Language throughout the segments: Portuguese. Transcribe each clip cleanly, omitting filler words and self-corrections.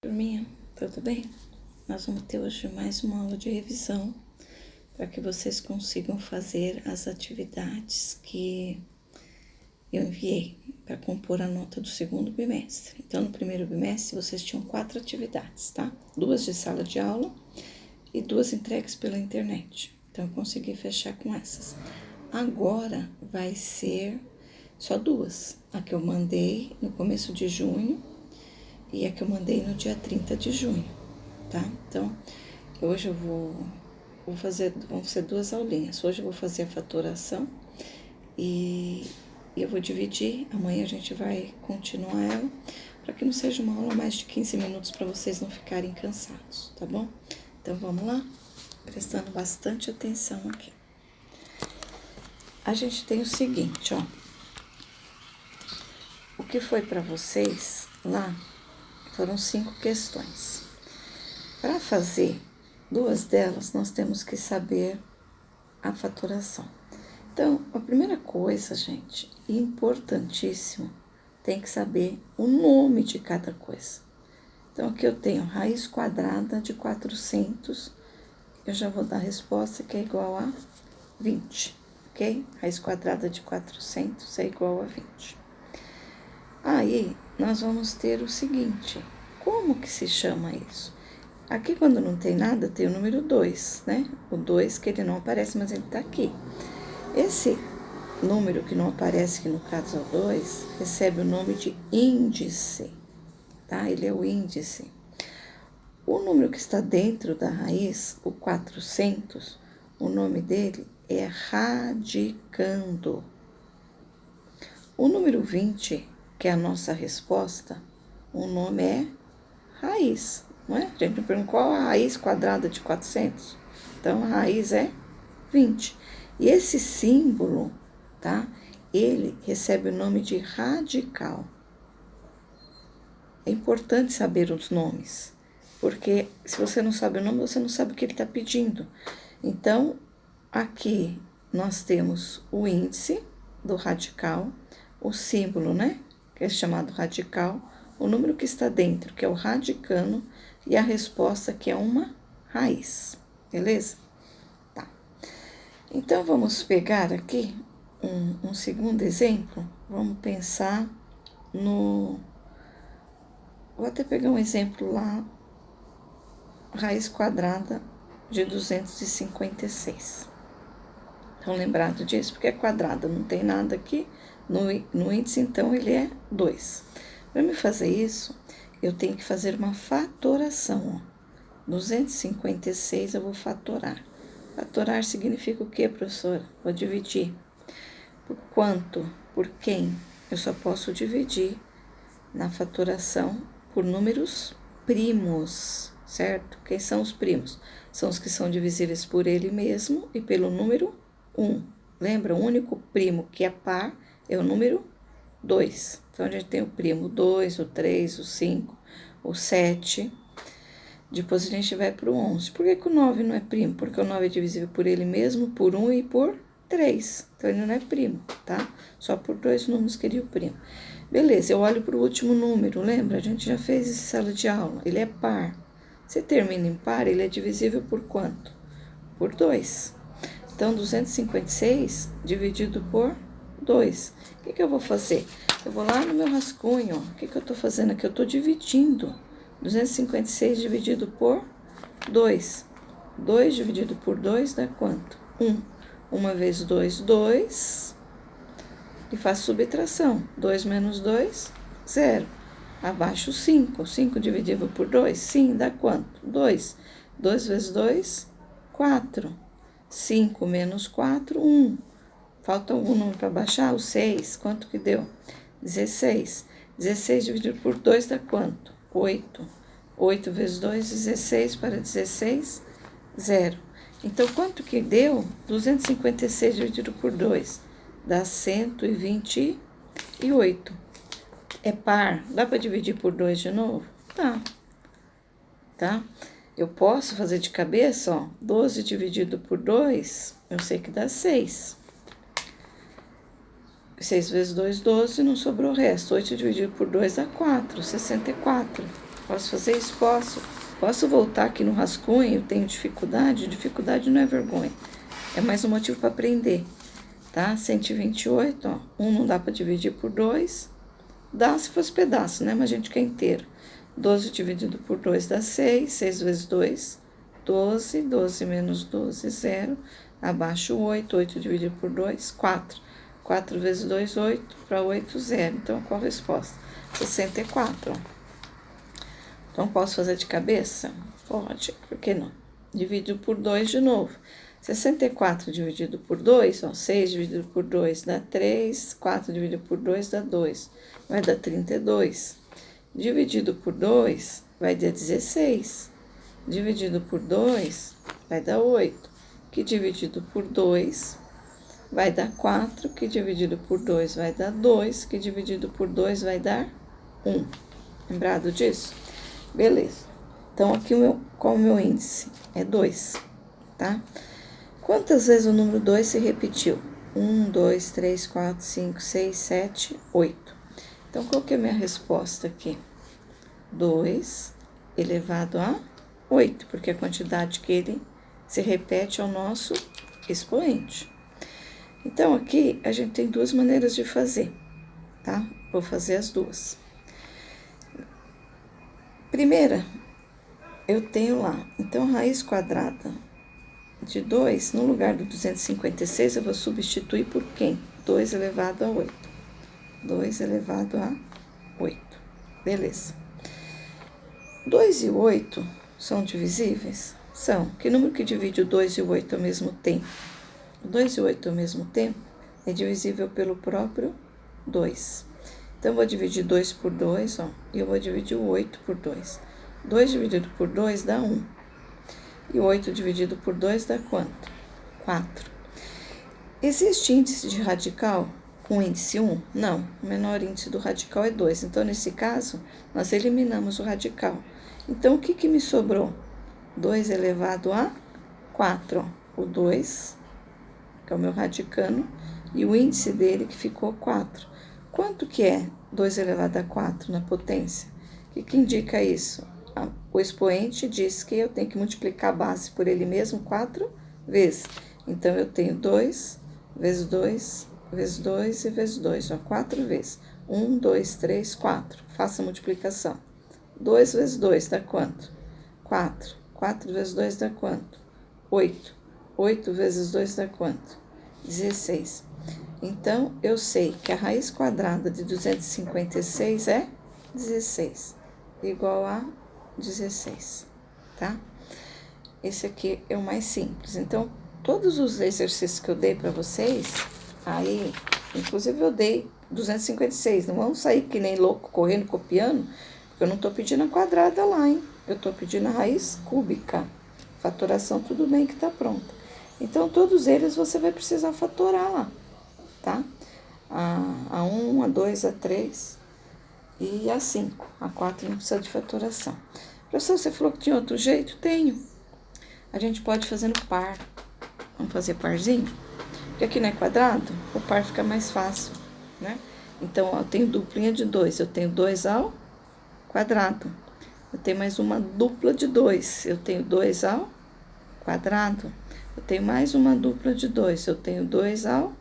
Turminha, tudo bem? Nós vamos ter hoje mais uma aula de revisão para que vocês consigam fazer as atividades que eu enviei para compor a nota do segundo bimestre. Então, no primeiro bimestre, vocês tinham 4 atividades, tá? 2 de sala de aula e 2 entregues pela internet. Então, eu consegui fechar com essas. Agora vai ser só 2. A que eu mandei no começo de junho e a que eu mandei no dia 30 de junho, tá? Então, hoje eu vou fazer, vão ser 2 aulinhas. Hoje eu vou fazer a fatoração e eu vou dividir. Amanhã a gente vai continuar ela, para que não seja uma aula mais de 15 minutos para vocês não ficarem cansados, tá bom? Então, vamos lá? Prestando bastante atenção aqui. A gente tem o seguinte, ó. O que foi para vocês lá foram 5 questões. Para fazer 2 delas, nós temos que saber a fatoração. Então, a primeira coisa, gente, importantíssimo, tem que saber o nome de cada coisa. Então, aqui eu tenho raiz quadrada de 400, eu já vou dar a resposta que é igual a 20, ok? Raiz quadrada de 400 é igual a 20. Aí, nós vamos ter o seguinte, como que se chama isso? Aqui, quando não tem nada, tem o número 2, né? O 2, que ele não aparece, mas ele tá aqui. Esse número que não aparece, que no caso é o 2, recebe o nome de índice, tá? Ele é o índice. O número que está dentro da raiz, o 400, o nome dele é radicando. O número 20, que é a nossa resposta, o nome é raiz, não é? A gente me pergunta qual a raiz quadrada de 400? Então, a raiz é 20. E esse símbolo, tá? Ele recebe o nome de radical. É importante saber os nomes, porque se você não sabe o nome, você não sabe o que ele está pedindo. Então, aqui nós temos o índice do radical, o símbolo, né? Que é chamado radical, o número que está dentro, que é o radicando, e a resposta, que é uma raiz, beleza? Tá. Então, vamos pegar aqui um segundo exemplo. Vamos pensar no... Vou até pegar um exemplo lá, raiz quadrada de 256. Estão lembrados disso? Porque é quadrada, não tem nada aqui. No índice, então, ele é 2. Para me fazer isso, eu tenho que fazer uma fatoração, ó. 256 eu vou fatorar. Fatorar significa o quê, professora? Vou dividir. Por quanto? Por quem? Eu só posso dividir na fatoração por números primos, certo? Quem são os primos? São os que são divisíveis por ele mesmo e pelo número 1. Lembra? O único primo que é par é o número 2. Então, a gente tem o primo 2, o 3, o 5, o 7. Depois a gente vai para o 11. Por que o 9 não é primo? Porque o 9 é divisível por ele mesmo, por 1 e por 3. Então, ele não é primo, tá? Só por 2 números que ele é o primo. Beleza, eu olho para o último número, lembra? A gente já fez isso em sala de aula. Ele é par. Se termina em par, ele é divisível por quanto? Por 2. Então, 256 dividido por 2. O que eu vou fazer? Eu vou lá no meu rascunho, ó. O que eu tô fazendo aqui? Eu tô dividindo. 256 dividido por 2. 2 dividido por 2 dá quanto? 1. 1 vezes 2, 2. E faço subtração. 2 menos 2, 0. Abaixo 5. 5 dividido por 2, sim, dá quanto? 2. 2 vezes 2, 4. 5 menos 4, 1. Falta um número para baixar, o 6. Quanto que deu? 16. 16 dividido por 2 dá quanto? 8. 8 vezes 2, 16. Para 16, 0. Então, quanto que deu? 256 dividido por 2. Dá 128. É par. Dá para dividir por 2 de novo? Dá. Tá? Eu posso fazer de cabeça, ó. 12 dividido por 2, eu sei que dá 6. 6 vezes 2, 12, não sobrou o resto. 8 dividido por 2 dá 4, 64. Posso fazer isso? Posso. Posso voltar aqui no rascunho, tenho dificuldade? Dificuldade não é vergonha. É mais um motivo para aprender, tá? 128, ó. 1 não dá para dividir por 2. Dá se fosse pedaço, né? Mas a gente quer inteiro. 12 dividido por 2 dá 6. 6 vezes 2, 12. 12 menos 12, 0. Abaixo 8. 8 dividido por 2, 4. 4 vezes 2, 8. Para 8, 0. Então, qual a resposta? 64, ó. Então, posso fazer de cabeça? Pode, por que não? Dividido por 2 de novo. 64 dividido por 2, ó, 6 dividido por 2 dá 3, 4 dividido por 2 dá 2, vai dar 32. Dividido por 2 vai dar 16. Dividido por 2 vai dar 8. Que dividido por 2 vai dar 4, que dividido por 2 vai dar 2, que dividido por 2 vai dar 1. Lembrado disso? Beleza. Então, aqui qual o meu índice? É 2, tá? Quantas vezes o número 2 se repetiu? 1, 2, 3, 4, 5, 6, 7, 8. Então, qual que é a minha resposta aqui? 2 elevado a 8, porque a quantidade que ele se repete é o nosso expoente. Então, aqui a gente tem duas maneiras de fazer, tá? Vou fazer as duas. Primeira, eu tenho lá, então, raiz quadrada de 2, no lugar do 256, eu vou substituir por quem? 2 elevado a 8. 2 elevado a 8. Beleza. 2 e 8 são divisíveis? São. Que número que divide o 2 e o 8 ao mesmo tempo? O 2 e o 8 ao mesmo tempo é divisível pelo próprio 2. Então, eu vou dividir 2 por 2, ó, e eu vou dividir o 8 por 2. 2 dividido por 2 dá 1. E 8 dividido por 2 dá quanto? 4. Existe índice de radical com índice 1? Não. O menor índice do radical é 2. Então, nesse caso, nós eliminamos o radical. Então, o que que me sobrou? 2 elevado a 4. Ó. O 2, que é o meu radicano, e o índice dele que ficou 4. Quanto que é 2 elevado a 4 na potência? O que indica isso? O expoente diz que eu tenho que multiplicar a base por ele mesmo 4 vezes. Então, eu tenho 2 vezes 2 vezes 2 e vezes 2, ó, 4 vezes. 1, 2, 3, 4. Faça a multiplicação. 2 vezes 2 dá quanto? 4. 4 vezes 2 dá quanto? 8. 8 vezes 2 dá quanto? 16. Então, eu sei que a raiz quadrada de 256 é 16, igual a 16, tá? Esse aqui é o mais simples. Então, todos os exercícios que eu dei para vocês, aí, inclusive eu dei 256, não vão sair que nem louco correndo, copiando, porque eu não tô pedindo a quadrada lá, hein? Eu tô pedindo a raiz cúbica. Fatoração, tudo bem que tá pronta. Então, todos eles você vai precisar fatorar lá, tá? A 1, a 2, a 3 e a 5. A 4 não precisa de fatoração. Professor, você falou que tinha outro jeito? Tenho. A gente pode fazer no par. Vamos fazer parzinho? Porque aqui não é quadrado, o par fica mais fácil, né? Então, ó, eu tenho duplinha de 2. Eu tenho 2 ao quadrado. Eu tenho mais uma dupla de 2. Eu tenho 2 ao quadrado. Eu tenho mais uma dupla de 2. Eu tenho 2 ao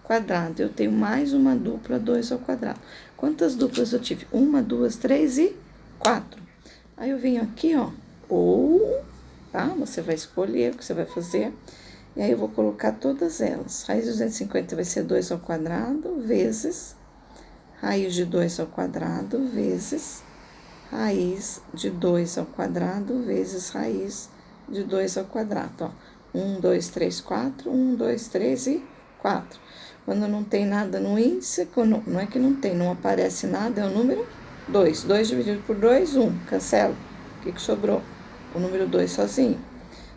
quadrado. Eu tenho mais uma dupla 2 ao quadrado. Quantas duplas eu tive? 1, 2, 3 e 4. Aí eu venho aqui, ó, ou, tá? Você vai escolher o que você vai fazer. E aí eu vou colocar todas elas. Raiz de 250 vai ser 2 ao quadrado, vezes raiz de 2 ao quadrado, vezes raiz de 2 ao quadrado, vezes raiz de 2 ao quadrado, ó. 1, 2, 3, 4, 1, 2, 3 e 4. Quando não tem nada no índice, não é que não tem, não aparece nada, é o número 2. 2 dividido por 2, 1. Cancela. O que que sobrou? O número 2 sozinho.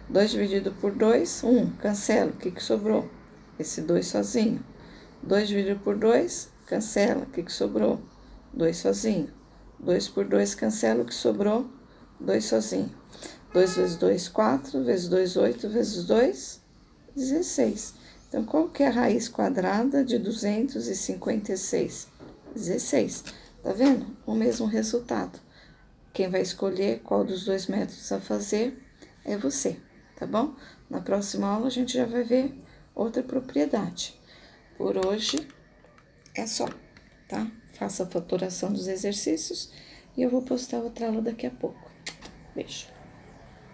2 dividido por 2, 1. Cancela. O que que sobrou? Esse 2 sozinho. 2 dividido por 2, cancela. O que que sobrou? 2 sozinho. 2 por 2, cancela. O que sobrou? 2 sozinho. 2 vezes 2, 4. Vezes 2, 8. Vezes 2, 16. Então, qual que é a raiz quadrada de 256? 16. Tá vendo? O mesmo resultado. quem vai escolher qual dos dois métodos a fazer é você, tá bom? Na próxima aula a gente já vai ver outra propriedade. Por hoje é só, tá? Faça a faturação dos exercícios e eu vou postar outra aula daqui a pouco. Beijo.